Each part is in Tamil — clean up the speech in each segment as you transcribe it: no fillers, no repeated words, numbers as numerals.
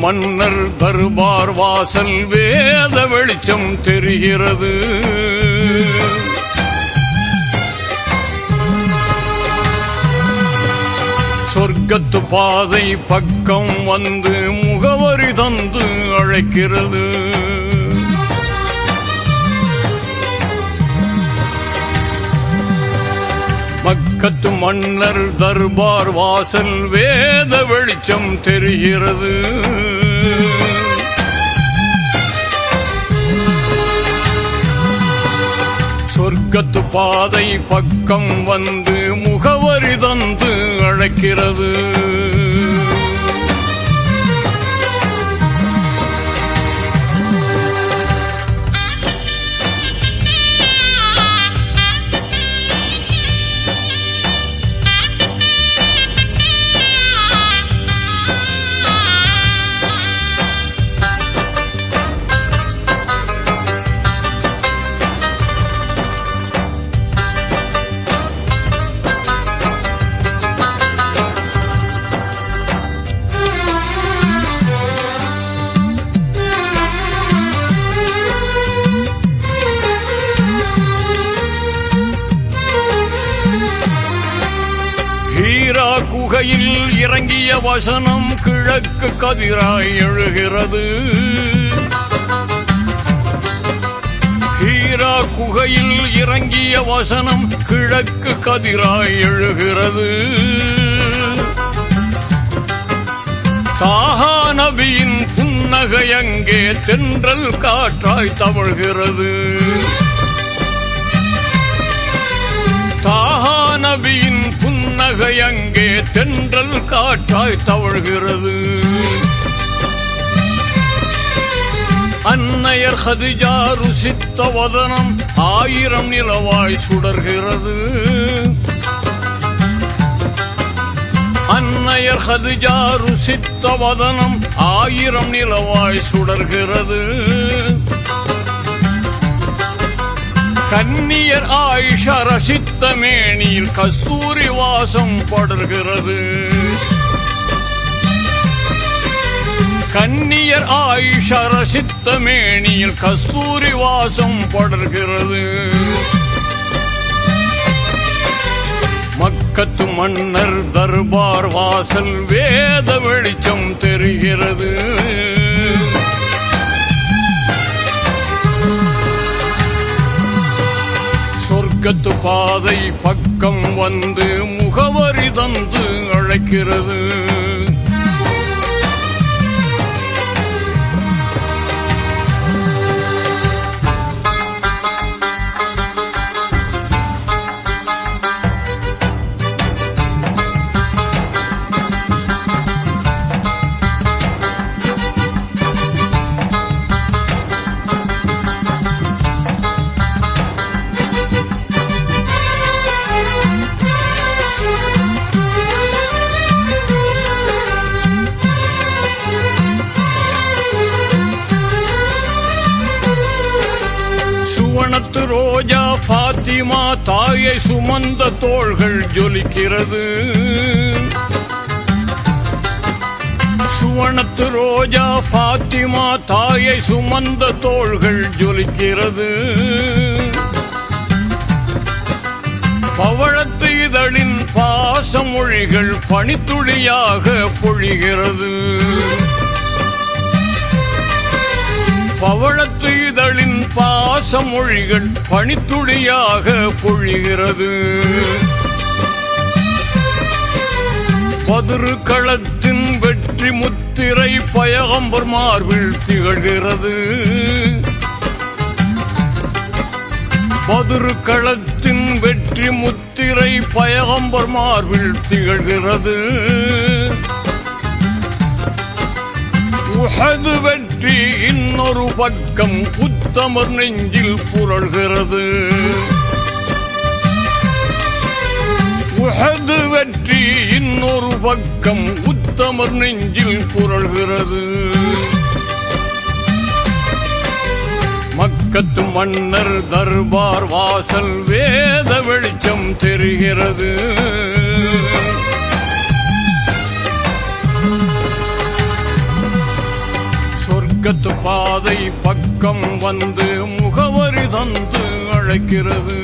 மன்னர் தர்பார் வாசல் வேத வெளிச்சம் தெரிகிறது. சொர்க்கத்து பாதை பக்கம் வந்து முகவரி தந்து அழைக்கிறது. மக்கத்து மன்னர் தர்பார் வாசல் வேத வெளிச்சம் தெரிகிறது. சொர்க்கத்து பாதை பக்கம் வந்து முகவரி தந்து அழைக்கிறது. ஹீரா குகையில் இறங்கிய வசனம் கிழக்கு கதிராய் எழுகிறது. ஹீரா குகையில் இறங்கிய வசனம் கிழக்கு கதிராய் எழுகிறது. தாஹா நபியின் புன்னகை அங்கே தென்றல் காற்றாய் தவழ்கிறது. தாஹா நபியின் புன்னகை அங்கே தென்றல் காற்றாய் தவழ்கிறது. அன்னையர் ஹதிஜா ருசித்த வதனம் 1000 நிலவாய் சுடர்கிறது. அன்னையர் ஹதிஜா ருசித்த வதனம் 1000 நிலவாய் சுடர்கிறது. கன்னியர் ஆயிஷா ரசித்த மேனியில் கஸ்தூரி வாசம் படர்கிறது. கன்னியர் ஆயிஷா ரசித்த மேனியில் கஸ்தூரி வாசம் படர்கிறது. மக்கத்து மன்னர் தர்பார் வாசல் வேத வெளிச்சம் தெரிகிறது. சொர்க்கத்து பாதை பக்கம் வந்து முகவரி தந்து அழைக்கிறது. சுவனத்து ரோஜா பாத்திமா தாயை சுமந்த தோள்கள் ஜொலிக்கிறது. சுவனத்து ரோஜா பாத்திமா தாயை சுமந்த தோள்கள் ஜொலிக்கிறது. பவழத்து இதழின் பாசமொழிகள் பனித்துளியாக பொழிகிறது. பவழத்து இதழின் பாசமொழிகள் பனித்துளியாக பொழிகிறது. பதிரு களத்தின் வெற்றி முத்திரை பயகம்பர் மார்பில் திகழ்கிறது. பதிரு களத்தின் வெற்றி முத்திரை பயகம்பர் மார்பில் திகழ்கிறது. உஹது வெற்றி இன்னொரு பக்கம் உத்தமர் நெஞ்சில் புரள்கிறது. உஹது வெற்றி இன்னொரு பக்கம் உத்தமர் நெஞ்சில் புரள்கிறது. மக்கத்து மன்னர் தர்பார் வாசல் வேத வெளிச்சம் தெரிகிறது. சொர்க்கத்து பாதை பக்கம் வந்து முகவரி தந்து அழைக்கிறது.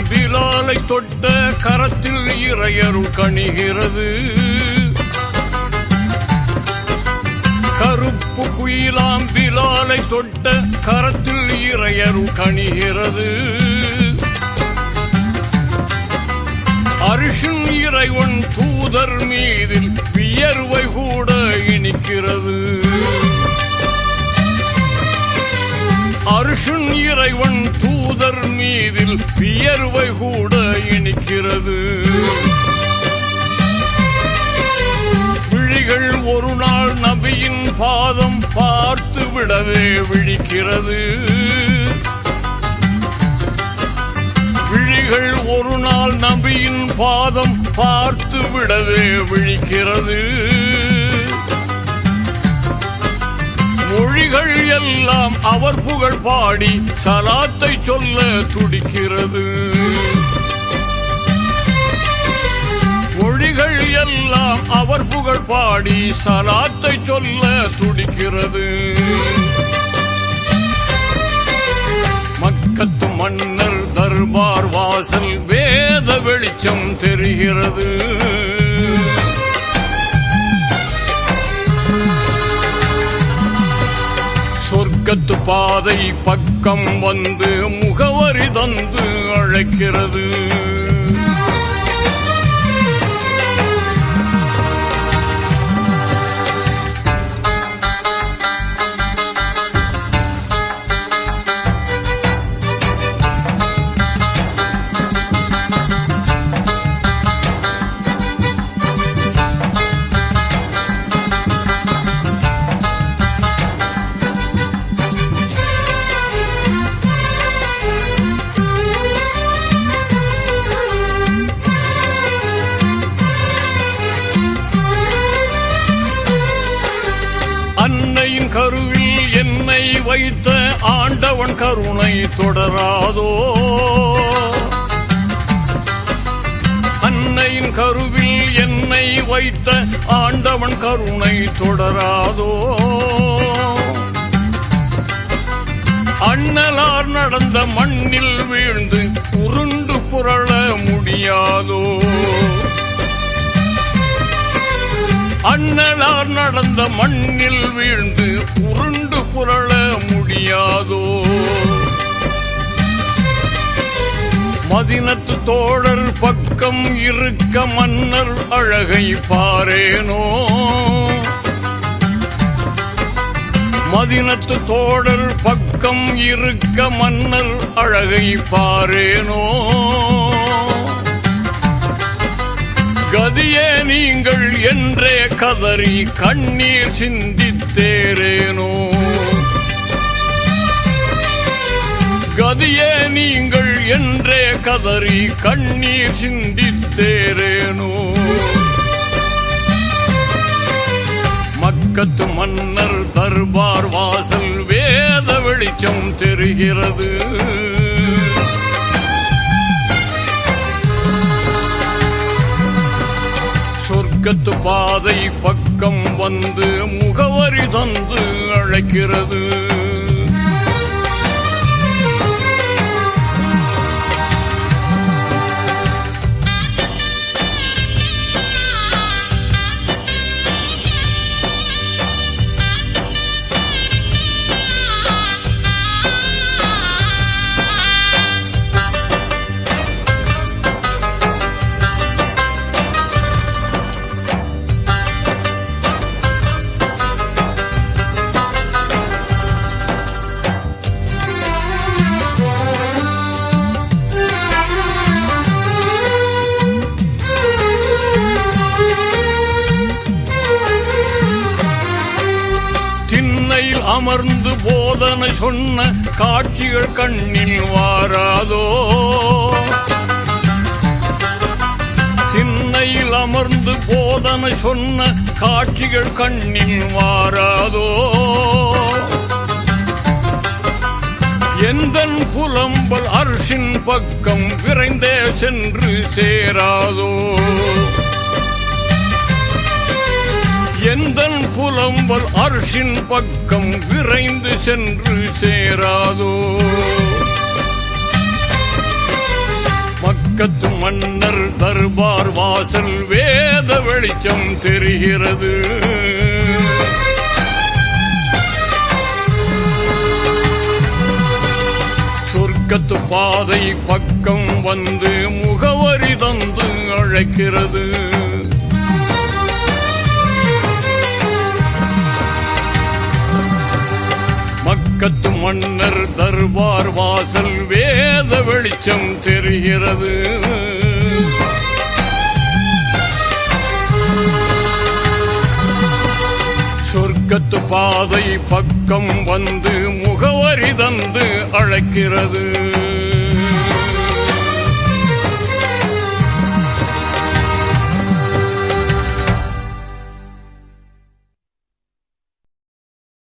பிலாலை தொட்ட கரத்தில் இறையருள் கணிகிறது. கருப்பு குயிலாம் பிலாலை தொட்ட கரத்தில் இறையருள் கணிகிறது. அரிசின் இறைவன் தூதர் மீதில் வியர்வை கூட இனிக்கிறது. அரிசின் இறைவன் தூதர் மீதில் வியர்வை கூட இனிக்கிறது. விழிகள் ஒரு நாள் நபியின் பாதம் பார்த்து விடவே விழிக்கிறது. விழிகள் ஒரு நாள் நபியின் பாதம் பார்த்து விடவே விழிக்கிறது. மொழிகள் எல்லாம் அவர் புகழ் பாடி சலாத்தை சொல்ல துடிக்கிறது. மொழிகள் எல்லாம் அவர் புகழ் பாடி சலாத்தை சொல்ல துடிக்கிறது. மக்கத்து மன்னர் தர்பார் வாசல் வேத வெளிச்சம் தெரிகிறது. சொர்க்கத்து பாதை பக்கம் வந்து முகவரி தந்து அழைக்கிறது. அன்னையின் கருவில் என்னை வைத்த ஆண்டவன் கருணை தொடராதோ. அன்னையின் கருவில் என்னை வைத்த ஆண்டவன் கருணை தொடராதோ. அண்ணலார் நடந்த மண்ணில் வீழ்ந்து உருண்டு புரள முடியாதோ. அண்ணலார் நடந்த மண்ணில் வீழ்ந்து உருண்டு புரள முடியாதோ. மதினத்து தோழர் பக்கம் இருக்க மன்னர் அழகை பாரேனோ. மதினத்து தோழர் பக்கம் இருக்க மன்னர் அழகை பாரேனோ. கதியே நீங்கள் என்றே கதறி கண்ணீர் சிந்தித்தேரேனோ. கதியே நீங்கள் என்றே கதறி கண்ணீர் சிந்தித்தேரேனோ. மக்கத்து மன்னர் தர்பார் வாசல் வேத வெளிச்சம் தெரிகிறது. சொர்க்கத்து பாதை பக்கம் வந்து முகவரி தந்து அழைக்கிறது. அமர்ந்து போதனை சொன்ன காட்சிகள் கண்ணில் வாராதோ திண்ணையில் அமர்ந்து போதனை சொன்ன காட்சிகள் கண்ணில் வாராதோ எந்தன் புலம்பல் அர்ஷின் பக்கம் விரைந்தே சென்று சேராதோ எந்தன் புலம்பல் அர்ஷின் பக்கம் விரைந்து சென்று சேராதோ மக்கத்து மன்னர் தர்பார் வாசல் வேத வெளிச்சம் தெரிகிறது சொர்க்கத்து பாதை பக்கம் வந்து முகவரி தந்து அழைக்கிறது மக்கத்து மன்னர் தர்பார் வாசல் வேத வெளிச்சம் தெரிகிறது சொர்க்கத்து பாதை பக்கம் வந்து முகவரி தந்து அழைக்கிறது